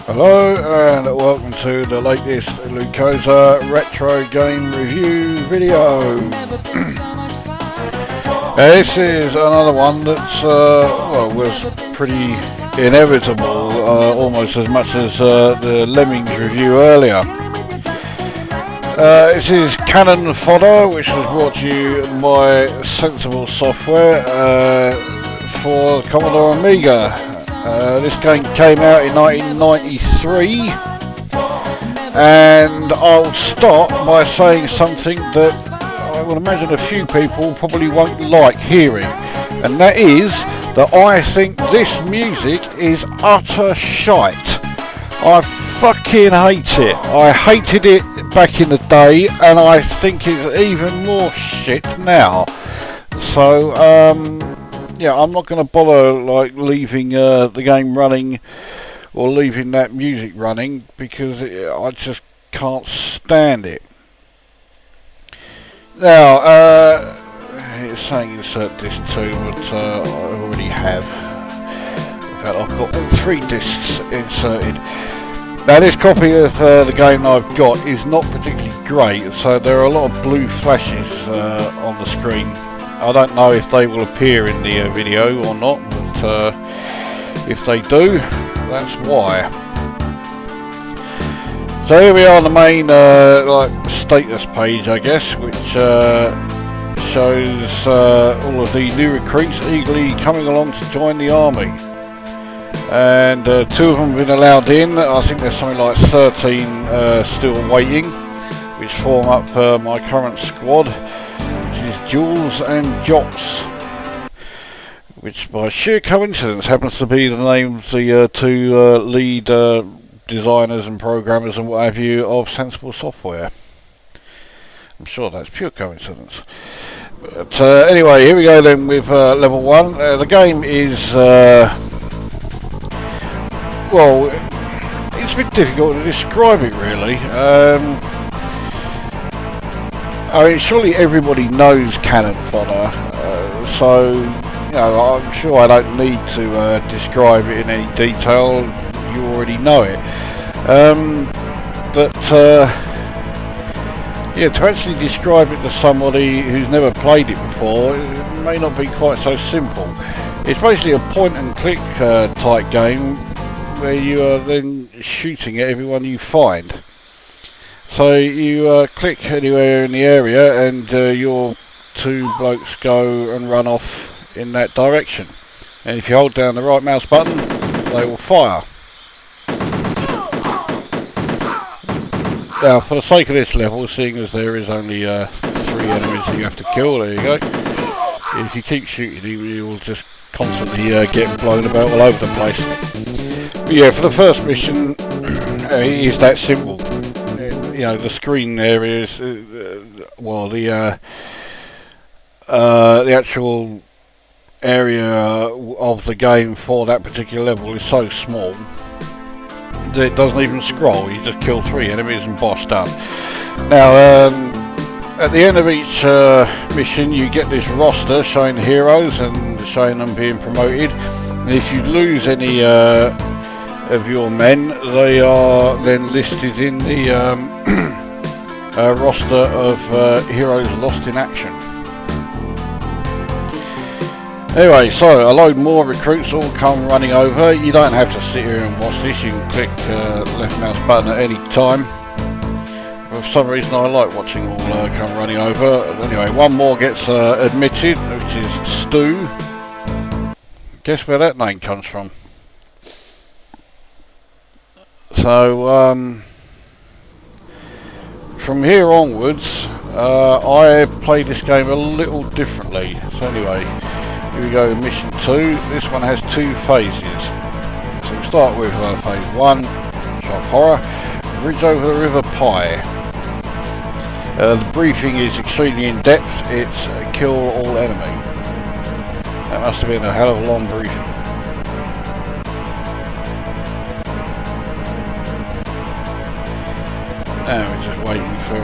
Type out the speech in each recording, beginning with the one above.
Hello and welcome to the latest Lukozer retro game review video. This is another one that's was pretty inevitable, almost as much as the Lemmings review earlier. This is Cannon Fodder, which was brought to you by Sensible Software for Commodore Amiga. This game came out in 1993, and I'll start by saying something that I would imagine a few people probably won't like hearing, and that is that I think this music is utter shite. I fucking hate it. I hated it back in the day, and I think it's even more shit now. So, yeah, I'm not going to bother like leaving the game running or leaving that music running because I just can't stand it. Now, it's saying insert disc 2, but I already have. In fact, I've got all 3 discs inserted. Now, this copy of the game I've got is not particularly great, so there are a lot of blue flashes on the screen. I don't know if they will appear in the video or not, but if they do, that's why. So here we are on the main like status page, I guess, which shows all of the new recruits eagerly coming along to join the army. And 2 of them have been allowed in. I think there's something like 13 still waiting, which form up my current squad. Jules and Jocks, which by sheer coincidence happens to be the name of the 2 lead designers and programmers and what have you of Sensible Software. I'm sure that's pure coincidence. But anyway, here we go then with level 1. The game is, well, it's a bit difficult to describe it really. I mean, surely everybody knows Cannon Fodder, so you know, I'm sure I don't need to describe it in any detail. You already know it. But yeah, to actually describe it to somebody who's never played it before, it may not be quite so simple. It's basically a point-and-click type game where you are then shooting at everyone you find. So you click anywhere in the area and your 2 blokes go and run off in that direction. And if you hold down the right mouse button, they will fire. Now, for the sake of this level, seeing as there is only 3 enemies that you have to kill, there you go. If you keep shooting him, you will just constantly get blown about all over the place. But yeah, for the first mission, it is that simple. You know, the screen there is, well, the actual area of the game for that particular level is so small that it doesn't even scroll. You just kill 3 enemies and boss done. Now, at the end of each mission, you get this roster showing heroes and showing them being promoted. And if you lose any of your men, they are then listed in the roster of heroes lost in action. Anyway, so a load more recruits all come running over. You don't have to sit here and watch this. You can click left mouse button at any time. For some reason I like watching all come running over. Anyway, one more gets admitted, which is Stu. Guess where that name comes from. So from here onwards, I played this game a little differently. So anyway, here we go, mission 2. This one has 2 phases. So we start with phase 1, Shock Horror, Bridge over the River Pye. The briefing is extremely in depth. It's kill all enemy. That must have been a hell of a long briefing. Now we're just waiting for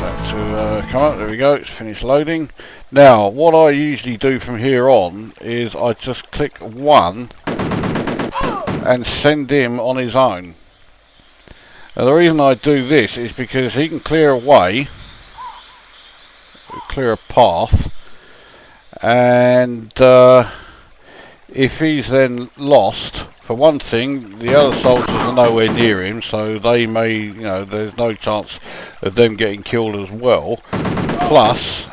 that to come up. There we go, it's finished loading. Now what I usually do from here on is I just click 1 and send him on his own. Now the reason I do this is because he can clear a way, clear a path, and if he's then lost, for one thing, the other soldiers are nowhere near him, so they may, you know, there's no chance of them getting killed as well. Plus,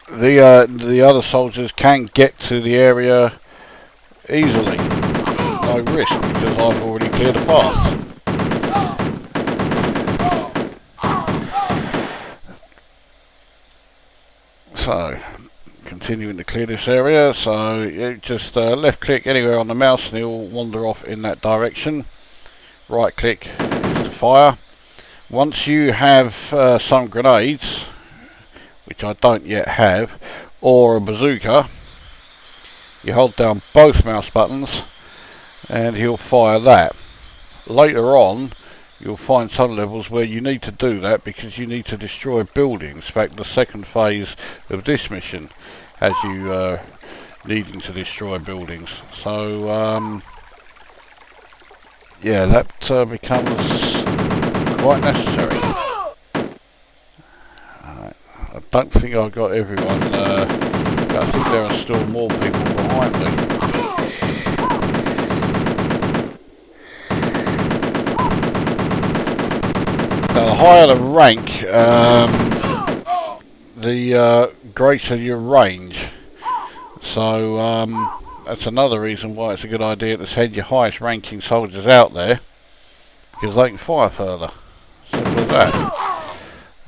the other soldiers can get to the area easily, no risk, because I've already cleared a path. So, continuing to clear this area, so you just left click anywhere on the mouse and he'll wander off in that direction. Right click is to fire. Once you have some grenades, which I don't yet have, or a bazooka, you hold down both mouse buttons and he'll fire that. Later on you'll find some levels where you need to do that because you need to destroy buildings. In fact, the second phase of this mission has you needing to destroy buildings. So yeah, that becomes quite necessary. I don't think I've got everyone, I think there are still more people behind me. Now the higher the rank, the greater your range. So that's another reason why it's a good idea to send your highest ranking soldiers out there, because they can fire further. Simple as that.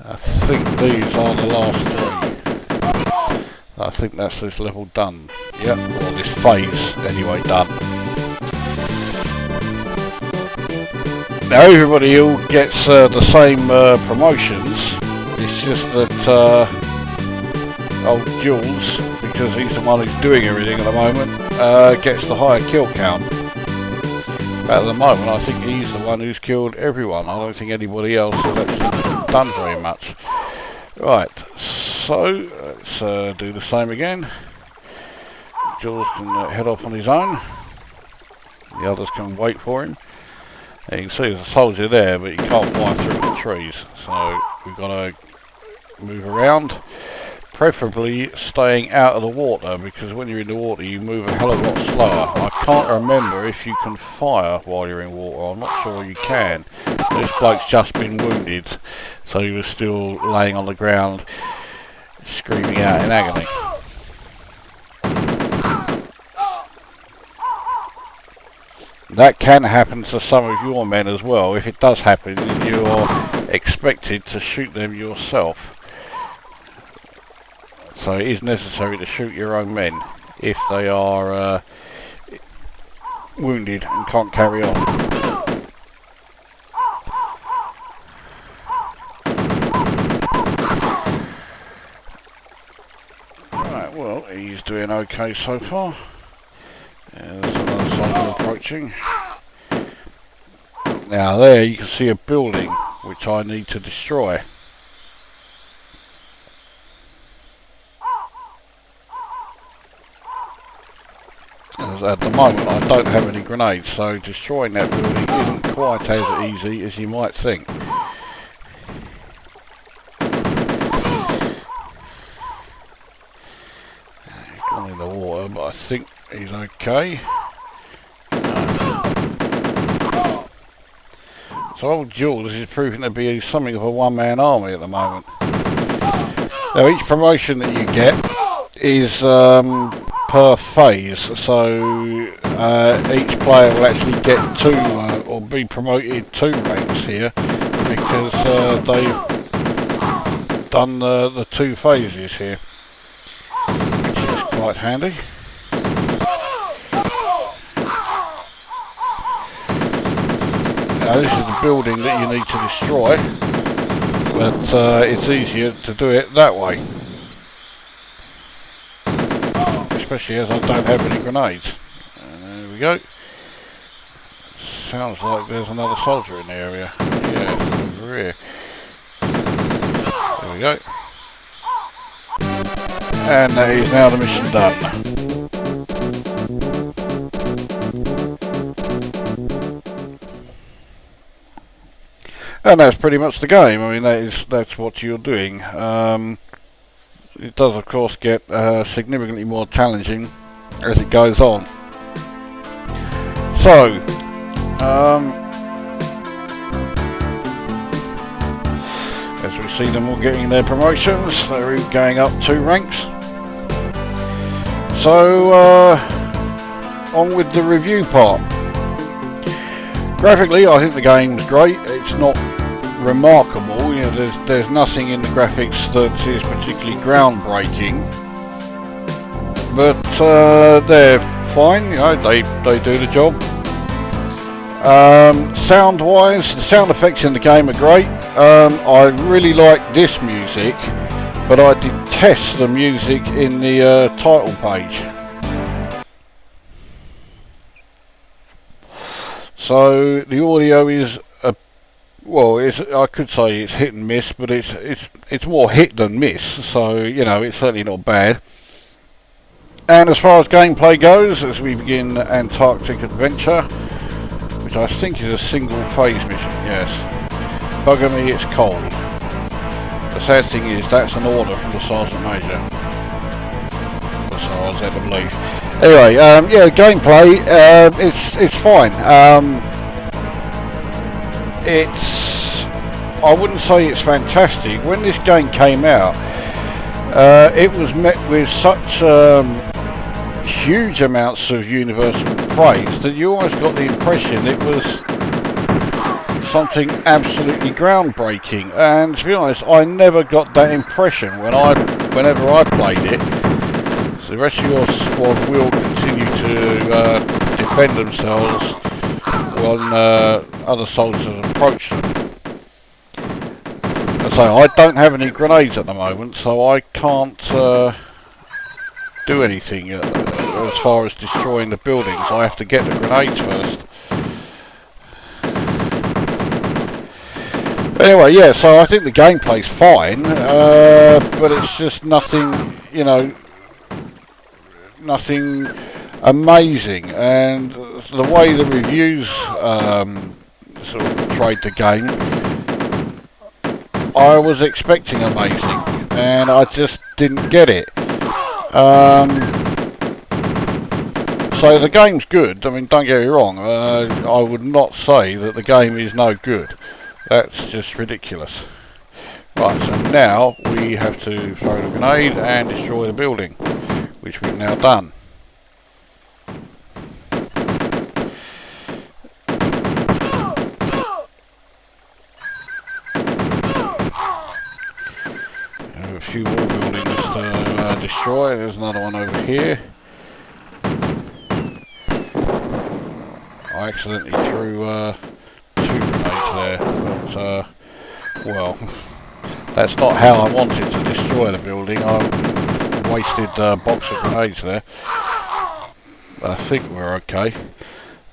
I think these are the last three. I think that's this level done. Yep, or this phase anyway done. Now everybody all gets the same promotions. It's just that old Jules, because he's the one who's doing everything at the moment, gets the higher kill count. But at the moment I think he's the one who's killed everyone. I don't think anybody else has actually done very much. Right, so let's do the same again. Jules can head off on his own. The others can wait for him. You can see there's a soldier there, but you can't fly through the trees, so we've got to move around, preferably staying out of the water, because when you're in the water you move a hell of a lot slower. I can't remember if you can fire while you're in water. I'm not sure you can. This bloke's just been wounded, so he was still laying on the ground screaming out in agony. That can happen to some of your men as well. If it does happen, you're expected to shoot them yourself. So it is necessary to shoot your own men if they are wounded and can't carry on. Right, well, he's doing okay so far. There's another soldier approaching. Now there you can see a building which I need to destroy. As at the moment I don't have any grenades, so destroying that building isn't quite as easy as you might think. He's gone in the water, but I think he's okay. So old Jules is proving to be something of a one-man army at the moment. Now each promotion that you get is per phase, so each player will actually get two or be promoted 2 ranks here, because they've done the 2 phases here, which is quite handy. Now this is the building that you need to destroy, but it's easier to do it that way, especially as I don't have any grenades. There we go. Sounds like there's another soldier in the area. Yeah, over here. There we go. And that is now the mission done. And that's pretty much the game. I mean, that's what you're doing. It does, of course, get significantly more challenging as it goes on. So, as we see them all getting their promotions, they're going up 2 ranks. So, on with the review part. Graphically, I think the game's great. It's not remarkable. You know, there's nothing in the graphics that is particularly groundbreaking, but they're fine. You know, they do the job. Sound-wise, the sound effects in the game are great. I really like this music, but I detest the music in the title page. So the audio is well, I could say it's hit and miss, but it's more hit than miss. So you know, it's certainly not bad. And as far as gameplay goes, as we begin Antarctic adventure, which I think is a single phase mission, yes. Bugger me, it's cold. The sad thing is that's an order from the Sergeant Major. That's how I was led to believe. Anyway, yeah, gameplay, it's fine. I wouldn't say it's fantastic. When this game came out, it was met with such huge amounts of universal praise that you almost got the impression it was something absolutely groundbreaking. And to be honest, I never got that impression whenever I played it. So the rest of your squad will continue to defend themselves when other soldiers approach them. So I don't have any grenades at the moment, so I can't do anything as far as destroying the buildings. I have to get the grenades first. Anyway, yeah, so I think the gameplay's fine, but it's just nothing, you know, nothing amazing. And the way the reviews sort of portrayed the game, I was expecting amazing, and I just didn't get it. So the game's good. I mean, don't get me wrong. I would not say that the game is no good. That's just ridiculous. Right, so now we have to throw the grenade and destroy the building, which we've now done. A few more buildings to destroy. There's another one over here. I accidentally threw 2 grenades there, but well, that's not how I wanted to destroy the building. I wasted a box of grenades there. I think we're okay.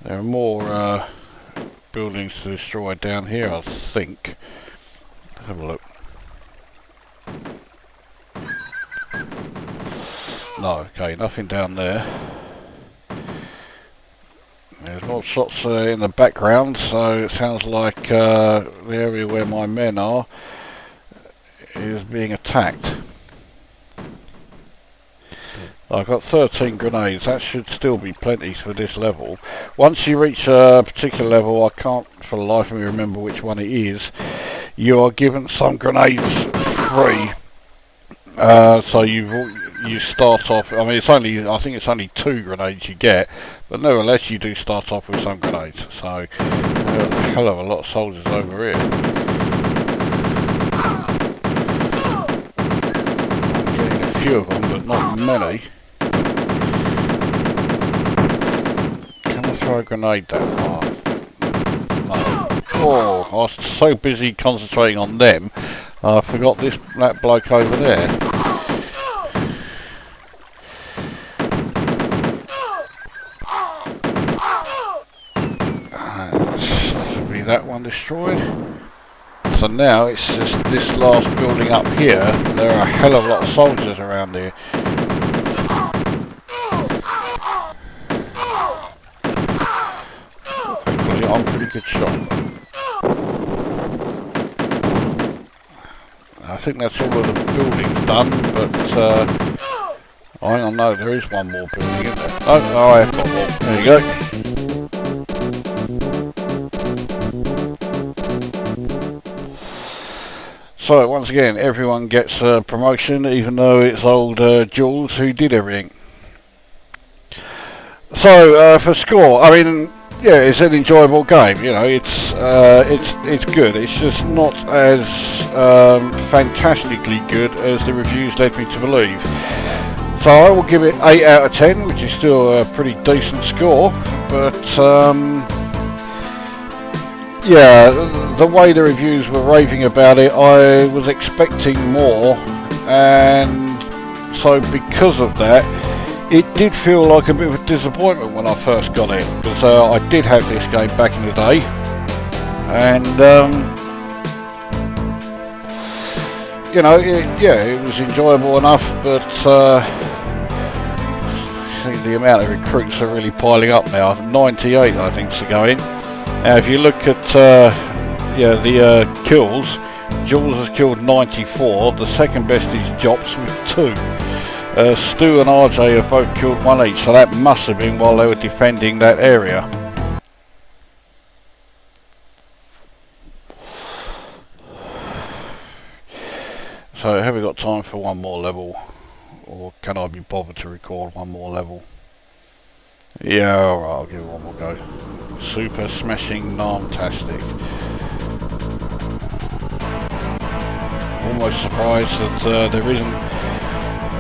There are more buildings to destroy down here, I think. Let's have a look. No, okay, nothing down there. There's more shots in the background, so it sounds like the area where my men are is being attacked. I've got 13 grenades. That should still be plenty for this level. Once you reach a particular level, I can't for the life of me remember which one it is, you are given some grenades free. So you start off, I mean, I think it's only 2 grenades you get, but nevertheless you do start off with some grenades. So there's a hell of a lot of soldiers over here. I'm getting a few of them, but not many. Can I throw a grenade that far? No. Oh, I was so busy concentrating on them, I forgot that bloke over there. Should be that one destroyed. So now it's just this last building up here. There are a hell of a lot of soldiers around here. Hopefully I'm a pretty good shot. I think that's all of the buildings done, but I don't know, there is one more building in there. Oh, I have got one. There you go. So once again, everyone gets a promotion, even though it's old Jules who did everything. So for score, I mean, yeah, it's an enjoyable game. You know, it's good. It's just not as fantastically good as the reviews led me to believe. So I will give it 8 out of 10, which is still a pretty decent score. But yeah, the way the reviews were raving about it, I was expecting more, and so because of that, it did feel like a bit of a disappointment when I first got it, because I did have this game back in the day, and you know, it was enjoyable enough, but I think the amount of recruits are really piling up now. 98 I think to go in. Now if you look at the kills, Jules has killed 94, the second best is Jops with 2. Stu and RJ have both killed 1 each, so that must have been while they were defending that area. So have we got time for one more level, or can I be bothered to record one more level? Yeah, alright, I'll give it one more go. Super Smashing Narmtastic. Almost surprised that there isn't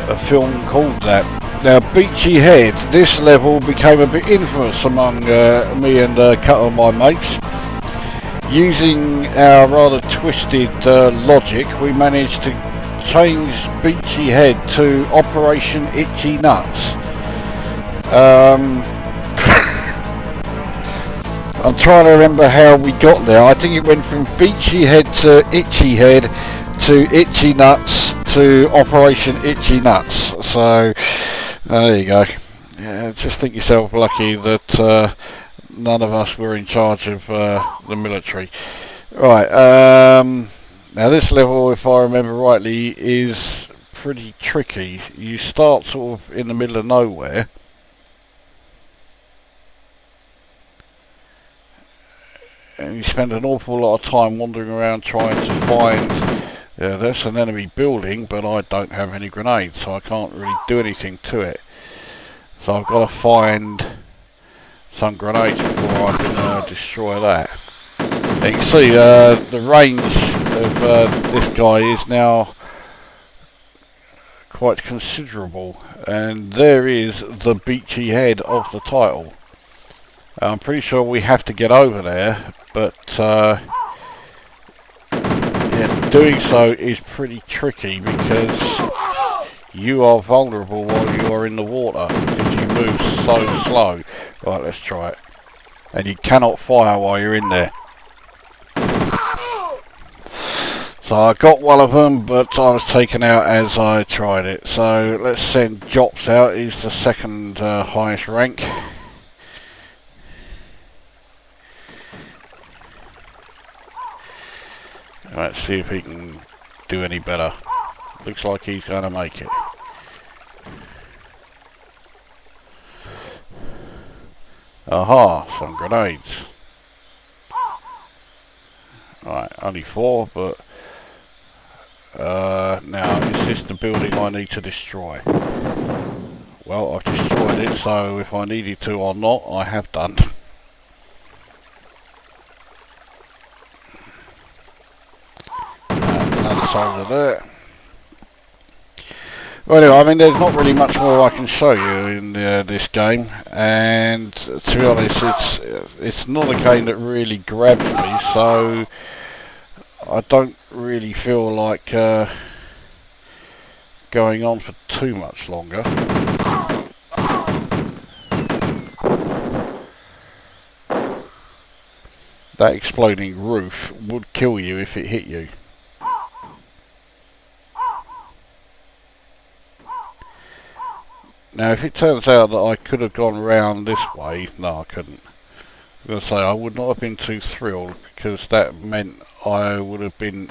a film called that. Now Beachy Head, this level became a bit infamous among me and a couple of my mates. Using our rather twisted logic, we managed to change Beachy Head to Operation Itchy Nuts. I'm trying to remember how we got there. I think it went from Beachy Head to Itchy Head to Itchy Nuts to Operation Itchy Nuts. So there you go. Yeah, just think yourself lucky that none of us were in charge of the military. Right, now this level, if I remember rightly, is pretty tricky. You start sort of in the middle of nowhere, and you spend an awful lot of time wandering around trying to find, that's an enemy building, but I don't have any grenades, so I can't really do anything to it. So I've got to find some grenades before I can destroy that. And you can see the range of this guy is now quite considerable, and there is the Beachy Head of the title. I'm pretty sure we have to get over there, but yeah, doing so is pretty tricky because you are vulnerable while you are in the water because you move so slow. Right, let's try it. And you cannot fire while you're in there. So I got one of them, but I was taken out as I tried it. So let's send Jops out. He's the second highest rank. Let's see if he can do any better. Looks like he's going to make it. Aha, some grenades. Right, only 4, but now is this the building I need to destroy? Well, I've destroyed it, so if I needed to or not, I have done. Another soldier there. Well, anyway, I mean, there's not really much more I can show you in this game, and to be honest, it's not a game that really grabs me, so I don't really feel like going on for too much longer. That exploding roof would kill you if it hit you. Now if it turns out that I could have gone round this way, no I couldn't. I'm going to say I would not have been too thrilled because that meant I would have been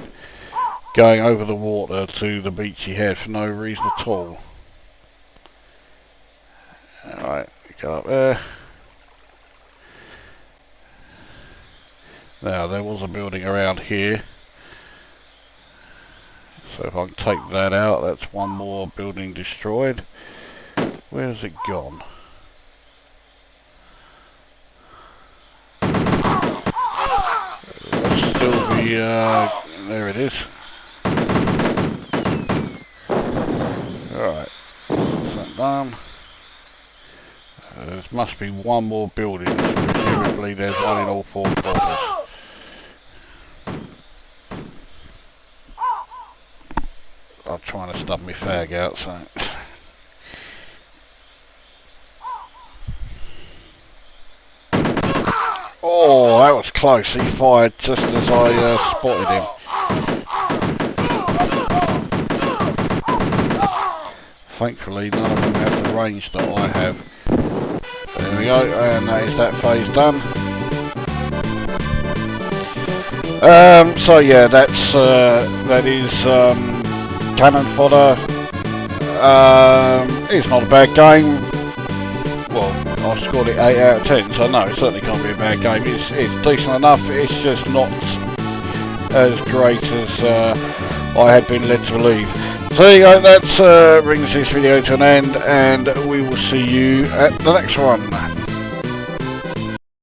going over the water to the Beachy head for no reason at all. Alright, go up there. Now there was a building around here, so if I can take that out, that's one more building destroyed. Where's it gone? That'll still be, there it is. Alright, that's that done. There must be one more building, so presumably there's one in all four corners. I'm trying to stub my fag out, so... Oh, that was close. He fired just as I spotted him. Thankfully, none of them have the range that I have. There we go, and that is that phase done. So yeah, that is Cannon Fodder. It's not a bad game. Well, I scored it 8 out of 10, so no, it certainly can't be a bad game. It's decent enough. It's just not as great as I had been led to believe. So there you go, that brings this video to an end, and we will see you at the next one.